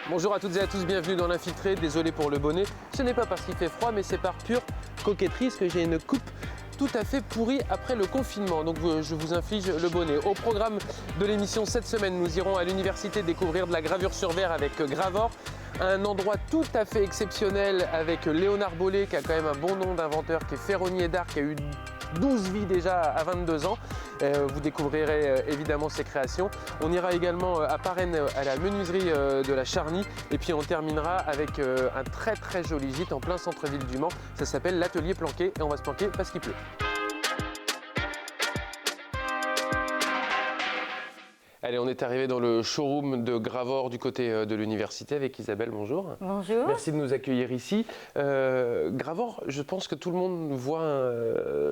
Bonjour à toutes et à tous, bienvenue dans l'Infiltré. Désolé pour le bonnet, ce n'est pas parce qu'il fait froid, mais c'est par pure coquetterie que j'ai une coupe tout à fait pourrie après le confinement. Donc je vous inflige le bonnet. Au programme de l'émission cette semaine, nous irons à l'université découvrir de la gravure sur verre avec Gravor. Un endroit tout à fait exceptionnel avec Léonard Bollée, qui a quand même un bon nom d'inventeur, qui est ferronnier d'art, qui a eu 12 vies déjà à 22 ans. Vous découvrirez évidemment ses créations. On ira également à Parennes à la menuiserie de la Charny. Et puis on terminera avec un très joli gîte en plein centre-ville du Mans. Ça s'appelle l'Atelier Planqué et on va se planquer parce qu'il pleut. Allez, on est arrivé dans le showroom de Gravor du côté de l'université avec Isabelle, bonjour. Bonjour. Merci de nous accueillir ici. Gravor, je pense que tout le monde voit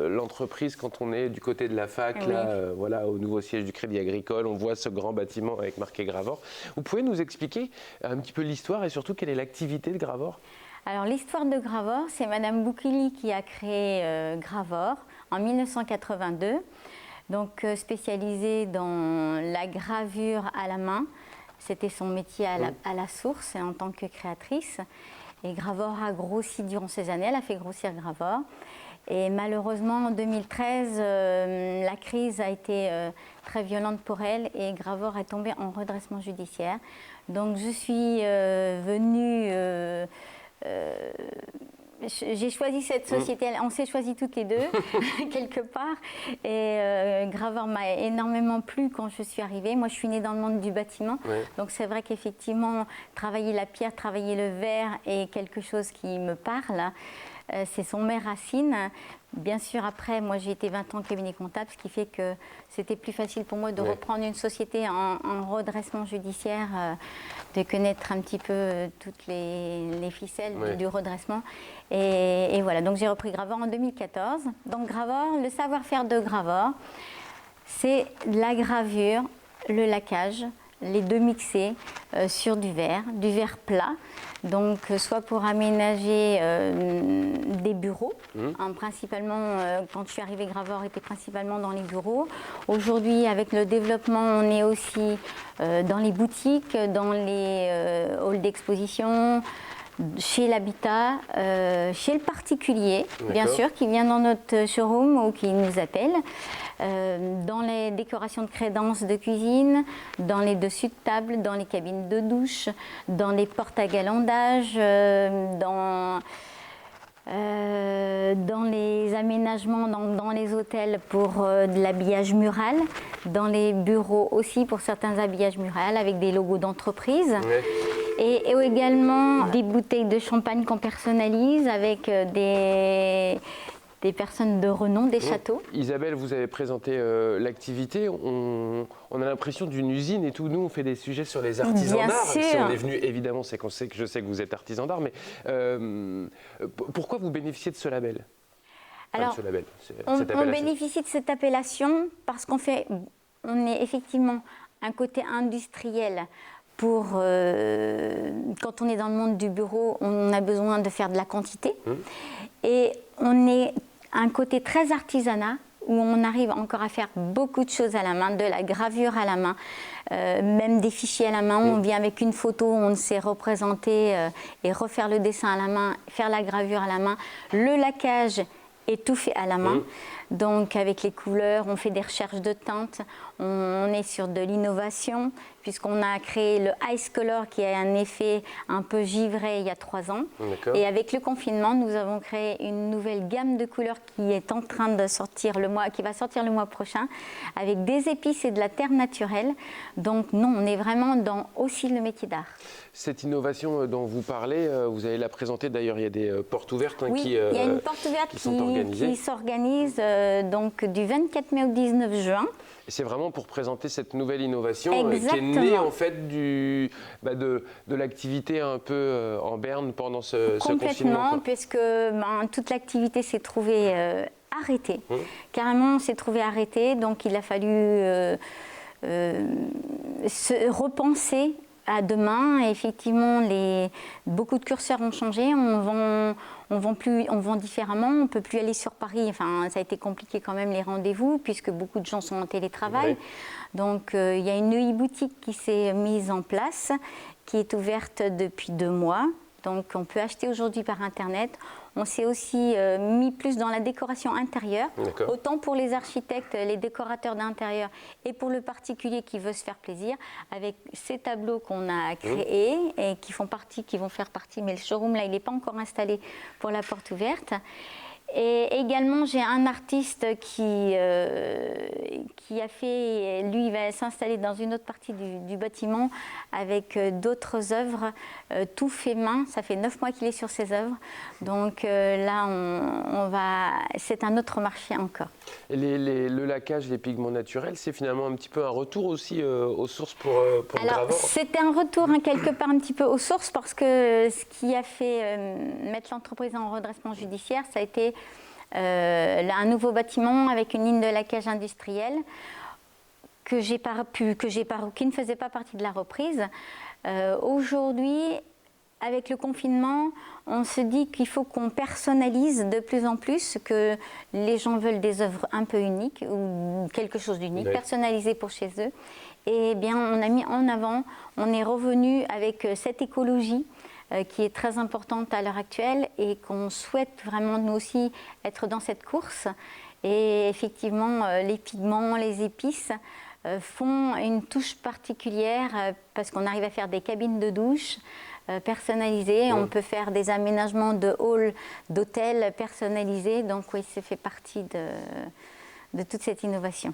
l'entreprise quand on est du côté de la fac, oui. Là, voilà, au nouveau siège du Crédit Agricole, on voit ce grand bâtiment avec marqué Gravor. Vous pouvez nous expliquer un petit peu l'histoire et surtout quelle est l'activité de Gravor ? Alors l'histoire de Gravor, c'est Madame Boukili qui a créé Gravor en 1982. Donc spécialisée dans la gravure à la main. C'était son métier à la source et en tant que créatrice. Et Gravor a grossi durant ces années, elle a fait grossir Gravor. Et malheureusement en 2013, la crise a été très violente pour elle et Gravor est tombé en redressement judiciaire. Donc je suis venue... j'ai choisi cette société, on s'est choisis toutes les deux, quelque part. Et Gravor m'a énormément plu quand je suis arrivée. Moi, je suis née dans le monde du bâtiment. Ouais. Donc, c'est vrai qu'effectivement, travailler la pierre, travailler le verre est quelque chose qui me parle. C'est son mes racines. Bien sûr, après, moi, j'ai été 20 ans cabinet comptable, ce qui fait que c'était plus facile pour moi de reprendre une société en redressement judiciaire, de connaître un petit peu toutes les ficelles du redressement. Et voilà, donc j'ai repris Gravor en 2014. Donc Gravor, le savoir-faire de Gravor, c'est la gravure, le laquage, les deux mixés sur du verre plat. Donc soit pour aménager des bureaux, principalement quand je suis arrivée Gravor était principalement dans les bureaux. Aujourd'hui avec le développement on est aussi dans les boutiques, dans les halls d'exposition, chez l'habitat, chez le particulier, bien sûr, qui vient dans notre showroom ou qui nous appelle, dans les décorations de crédences de cuisine, dans les dessus de table, dans les cabines de douche, dans les portes à galandage, dans les aménagements, dans les hôtels pour de l'habillage mural, dans les bureaux aussi pour certains habillages murales avec des logos d'entreprise. Ouais. Et également des bouteilles de champagne qu'on personnalise avec des personnes de renom, des châteaux. Isabelle, vous avez présenté l'activité. On a l'impression d'une usine et tout. Nous, on fait des sujets sur les artisans d'art. Si on est venu, évidemment, c'est qu'on sait que je sais que vous êtes artisan d'art. Mais pourquoi vous bénéficiez de ce label ? Alors, on bénéficie de cette appellation parce qu'on est effectivement un côté industriel. Quand on est dans le monde du bureau, on a besoin de faire de la quantité. Et on est un côté très artisanat où on arrive encore à faire beaucoup de choses à la main, de la gravure à la main, même des fichiers à la main. On vient avec une photo, on sait représenter et refaire le dessin à la main, faire la gravure à la main. Le laquage est tout fait à la main. Donc avec les couleurs, on fait des recherches de teintes, on est sur de l'innovation puisqu'on a créé le Ice Color qui a un effet un peu givré il y a 3 ans. Et avec le confinement, nous avons créé une nouvelle gamme de couleurs qui est en train de sortir qui va sortir le mois prochain avec des épices et de la terre naturelle. Donc non, on est vraiment dans aussi le métier d'art. Cette innovation dont vous parlez, vous allez la présenter. D'ailleurs, il y a des portes ouvertes il y a une porte ouverte qui s'organise donc du 24 mai au 19 juin. Et c'est vraiment pour présenter cette nouvelle innovation qui est née en fait de l'activité un peu en berne pendant ce confinement. Complètement, puisque toute l'activité s'est trouvée arrêtée. Carrément, on s'est trouvé arrêté, donc il a fallu se repenser à demain. Et effectivement, beaucoup de curseurs ont changé. On vend différemment. On ne peut plus aller sur Paris. Enfin, ça a été compliqué quand même les rendez-vous puisque beaucoup de gens sont en télétravail. Oui. Donc, il y a une e-boutique qui s'est mise en place, qui est ouverte depuis 2 mois. Donc, on peut acheter aujourd'hui par Internet. On s'est aussi mis plus dans la décoration intérieure, autant pour les architectes, les décorateurs d'intérieur et pour le particulier qui veut se faire plaisir, avec ces tableaux qu'on a créés et qui vont faire partie, mais le showroom là, il n'est pas encore installé pour la porte ouverte. Et également, j'ai un artiste qui a fait, lui, il va s'installer dans une autre partie du bâtiment avec d'autres œuvres, tout fait main. Ça fait 9 mois qu'il est sur ses œuvres. Donc là, c'est un autre marché encore. Et le laquage, les pigments naturels, c'est finalement un petit peu un retour aussi aux sources pour Alors, c'était un retour quelque part un petit peu aux sources parce que ce qui a fait mettre l'entreprise en redressement judiciaire, ça a été un nouveau bâtiment avec une ligne de laquage industriel qui ne faisait pas partie de la reprise. Aujourd'hui, avec le confinement, on se dit qu'il faut qu'on personnalise de plus en plus, que les gens veulent des œuvres un peu uniques ou quelque chose d'unique, personnalisé pour chez eux. Et bien, on a mis en avant, on est revenu avec cette écologie qui est très importante à l'heure actuelle et qu'on souhaite vraiment nous aussi être dans cette course. Et effectivement, les pigments, les épices font une touche particulière parce qu'on arrive à faire des cabines de douche personnalisées. On peut faire des aménagements de halls, d'hôtels personnalisés. Donc oui, ça fait partie de toute cette innovation.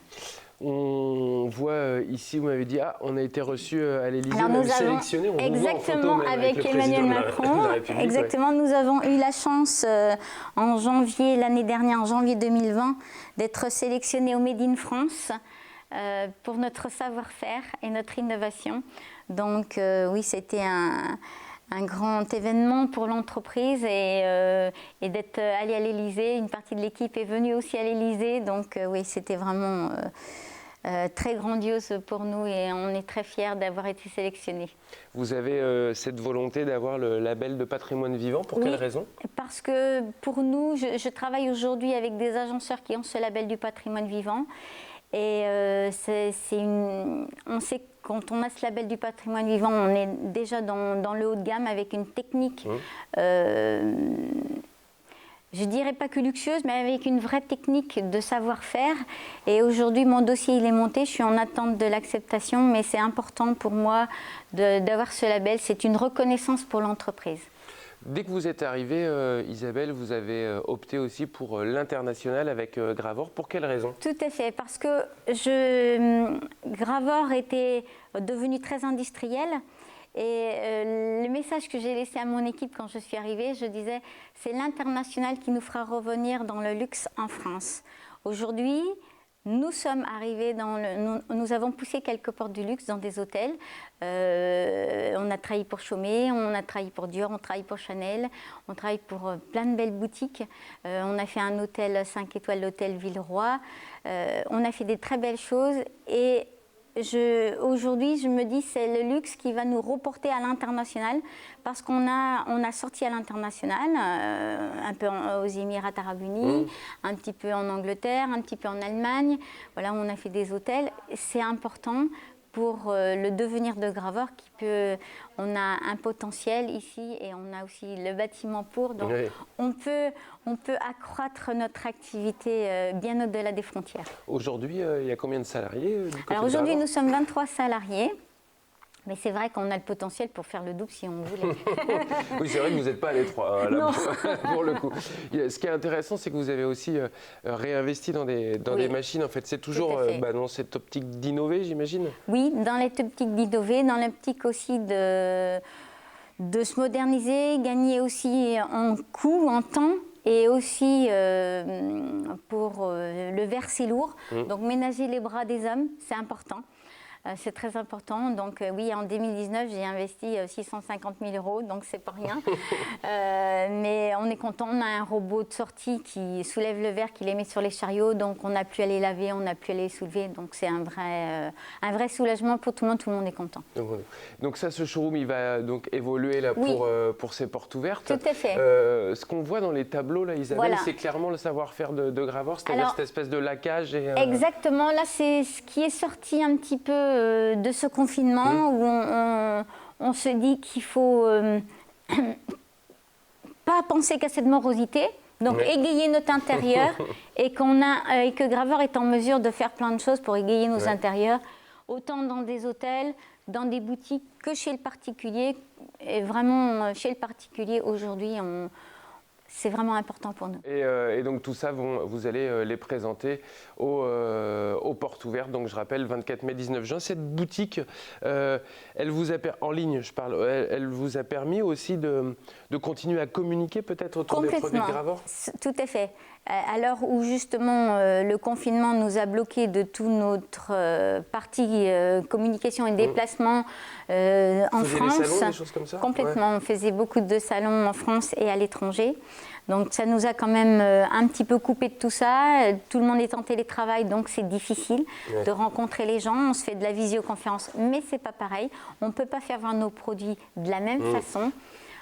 On voit ici, vous m'avez dit, on a été reçu à l'Élysée, on a sélectionné, on exactement, voit en photo avec Emmanuel Macron. Exactement, nous avons eu la chance en janvier, l'année dernière, en janvier 2020, d'être sélectionnés au Made in France pour notre savoir-faire et notre innovation. Donc oui, c'était un grand événement pour l'entreprise et d'être allé à l'Élysée. Une partie de l'équipe est venue aussi à l'Élysée, donc oui, c'était vraiment très grandiose pour nous et on est très fiers d'avoir été sélectionnés. Vous avez cette volonté d'avoir le label de patrimoine vivant, pour quelle raison? Parce que pour nous, je travaille aujourd'hui avec des agenceurs qui ont ce label du patrimoine vivant et on sait que quand on a ce label du patrimoine vivant, on est déjà dans le haut de gamme avec une technique je dirais pas que luxueuse, mais avec une vraie technique de savoir-faire. Et aujourd'hui, mon dossier, il est monté. Je suis en attente de l'acceptation, mais c'est important pour moi d'avoir ce label. C'est une reconnaissance pour l'entreprise. Dès que vous êtes arrivée, Isabelle, vous avez opté aussi pour l'international avec Gravor. Pour quelle raison? Tout à fait, parce que Gravor était devenu très industriel. Et le message que j'ai laissé à mon équipe quand je suis arrivée, je disais, c'est l'international qui nous fera revenir dans le luxe en France. Aujourd'hui, nous sommes arrivés nous avons poussé quelques portes du luxe dans des hôtels. On a travaillé pour Chaumet, on a travaillé pour Dior, on travaille pour Chanel, on travaille pour plein de belles boutiques. On a fait un hôtel 5 étoiles, l'hôtel Villeroy. On a fait des très belles choses et aujourd'hui, je me dis c'est le luxe qui va nous reporter à l'international parce qu'on a sorti à l'international, un peu aux Émirats Arabes Unis, un petit peu en Angleterre, un petit peu en Allemagne. Voilà, on a fait des hôtels. C'est important pour le devenir de Gravor on a un potentiel ici et on a aussi le bâtiment pour. Donc on peut accroître notre activité bien au-delà des frontières. Aujourd'hui, il y a combien de salariés Alors aujourd'hui, nous sommes 23 salariés. Mais c'est vrai qu'on a le potentiel pour faire le double si on voulait. Oui, c'est vrai que vous n'êtes pas à l'étroit, pour le coup. Ce qui est intéressant, c'est que vous avez aussi réinvesti dans des machines. En fait, c'est toujours dans cette optique d'innover, j'imagine? Oui, dans cette optique d'innover, dans l'optique aussi de se moderniser, gagner aussi en coût, en temps. Et aussi pour le verser lourd, donc ménager les bras des hommes, c'est important. C'est très important. Donc oui, en 2019, j'ai investi 650 000 €, donc c'est pas rien. Mais on est content, on a un robot de sortie qui soulève le verre, qui les met sur les chariots, donc on n'a plus à les laver, on n'a plus à les soulever. Donc c'est un vrai soulagement pour tout le monde est content. Donc ça, ce showroom, il va donc évoluer là pour ces portes ouvertes. Tout à fait. Ce qu'on voit dans les tableaux, là, Isabelle, c'est clairement le savoir-faire de graveur, c'est-à-dire cette espèce de laquage. Exactement, là c'est ce qui est sorti un petit peu de ce confinement où on se dit qu'il faut pas penser qu'à cette morosité, donc égayer notre intérieur et que Graveur est en mesure de faire plein de choses pour égayer nos intérieurs, autant dans des hôtels, dans des boutiques que chez le particulier. Et vraiment, chez le particulier, aujourd'hui, c'est vraiment important pour nous. Et donc tout ça, vous allez les présenter aux portes ouvertes. Donc je rappelle, 24 mai, 19 juin. Cette boutique, elle vous a en ligne, je parle, elle vous a permis aussi de continuer à communiquer peut-être autour des produits de Graveur ? Tout à fait. À l'heure où justement le confinement nous a bloqué de toute notre partie communication et déplacement en France. Des salons, des choses comme ça ? Complètement. On faisait beaucoup de salons en France et à l'étranger. Donc ça nous a quand même un petit peu coupé de tout ça. Tout le monde est en télétravail, donc c'est difficile de rencontrer les gens. On se fait de la visioconférence, mais c'est pas pareil. On ne peut pas faire voir nos produits de la même façon.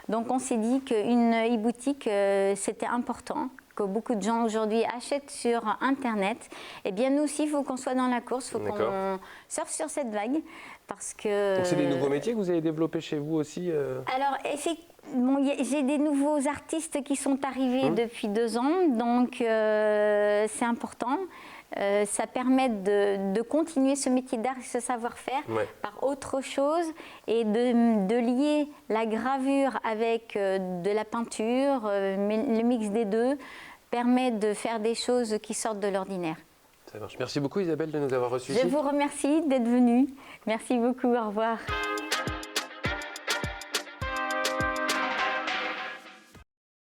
Donc on s'est dit qu'une e-boutique, c'était important, que beaucoup de gens aujourd'hui achètent sur Internet. Et bien nous aussi, il faut qu'on soit dans la course, il faut qu'on surfe sur cette vague. Parce que... Donc c'est des nouveaux métiers que vous avez développés chez vous aussi Alors effectivement, j'ai des nouveaux artistes qui sont arrivés depuis 2 ans, donc c'est important. Ça permet de continuer ce métier d'art et ce savoir-faire par autre chose et de lier la gravure avec de la peinture, le mix des deux permet de faire des choses qui sortent de l'ordinaire. Ça marche. Merci beaucoup Isabelle de nous avoir reçus. Je vous remercie d'être venue. Merci beaucoup, au revoir.